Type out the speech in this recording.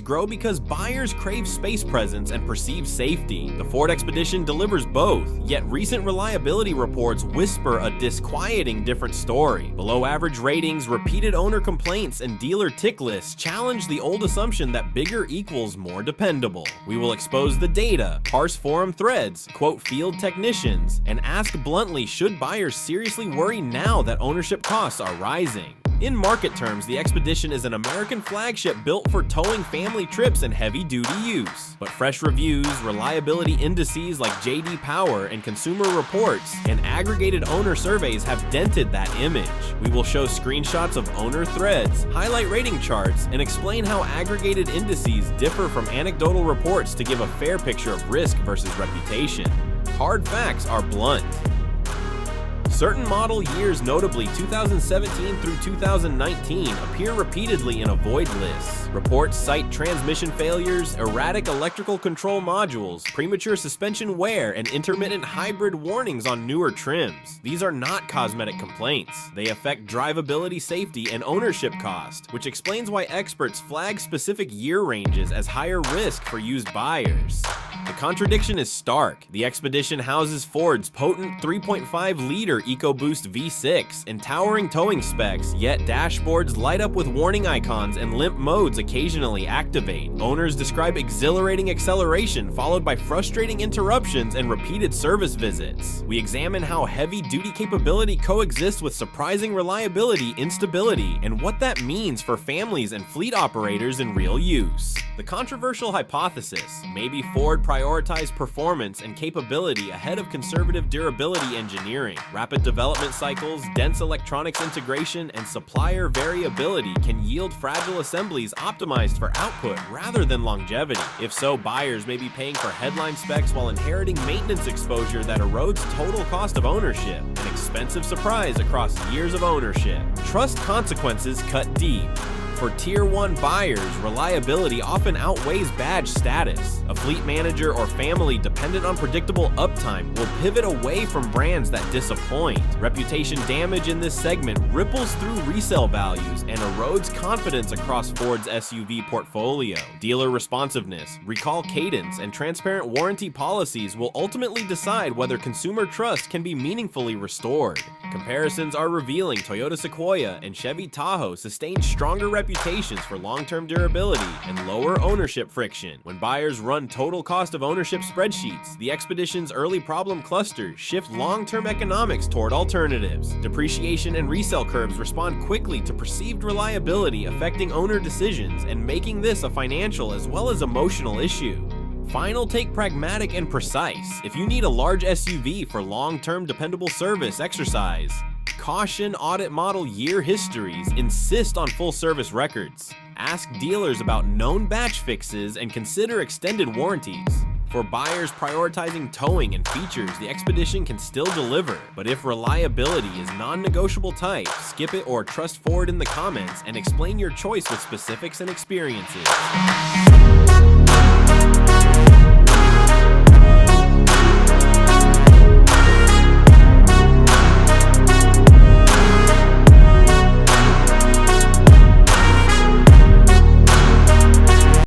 grow because buyers crave space presence and perceive safety. The Ford Expedition delivers both, yet recent reliability reports whisper a disquieting different story. Below average ratings, repeated owner complaints, and dealer tick lists challenge the old assumption that bigger equals more dependable. We will expose the data, parse forum threads, quote field technicians, and ask bluntly, should buyers seriously worry now that ownership costs are rising? In market terms, the Expedition is an American flagship built for towing family trips and heavy-duty use. But fresh reviews, reliability indices like J.D. Power and Consumer Reports, and aggregated owner surveys have dented that image. We will show screenshots of owner threads, highlight rating charts, and explain how aggregated indices differ from anecdotal reports to give a fair picture of risk versus reputation. Hard facts are blunt. Certain model years, notably 2017 through 2019, appear repeatedly in avoid lists. Reports cite transmission failures, erratic electrical control modules, premature suspension wear, and intermittent hybrid warnings on newer trims. These are not cosmetic complaints. They affect drivability, safety, and ownership cost, which explains why experts flag specific year ranges as higher risk for used buyers. The contradiction is stark. The Expedition houses Ford's potent 3.5-liter EcoBoost V6 and towering towing specs, yet dashboards light up with warning icons and limp modes occasionally activate. Owners describe exhilarating acceleration followed by frustrating interruptions and repeated service visits. We examine how heavy-duty capability coexists with surprising reliability, instability, and what that means for families and fleet operators in real use. The controversial hypothesis, maybe Ford prioritized performance and capability ahead of conservative durability engineering. Rapid development cycles, dense electronics integration, and supplier variability can yield fragile assemblies optimized for output rather than longevity. If so, buyers may be paying for headline specs while inheriting maintenance exposure that erodes total cost of ownership, an expensive surprise across years of ownership. Trust consequences cut deep. For Tier 1 buyers, reliability often outweighs badge status. A fleet manager or family dependent on predictable uptime will pivot away from brands that disappoint. Reputation damage in this segment ripples through resale values and erodes confidence across Ford's SUV portfolio. Dealer responsiveness, recall cadence, and transparent warranty policies will ultimately decide whether consumer trust can be meaningfully restored. Comparisons are revealing Toyota Sequoia and Chevy Tahoe sustained stronger reputations for long-term durability and lower ownership friction. When buyers run total cost of ownership spreadsheets, the Expedition's early problem clusters shift long-term economics toward alternatives. Depreciation and resale curves respond quickly to perceived reliability affecting owner decisions and making this a financial as well as emotional issue. Final take pragmatic and precise. If you need a large SUV for long-term dependable service, exercise caution. Audit model year histories, insist on full service records. Ask dealers about known batch fixes and consider extended warranties. For buyers prioritizing towing and features, the Expedition can still deliver. But if reliability is non-negotiable type, skip it or trust Ford in the comments and explain your choice with specifics and experiences.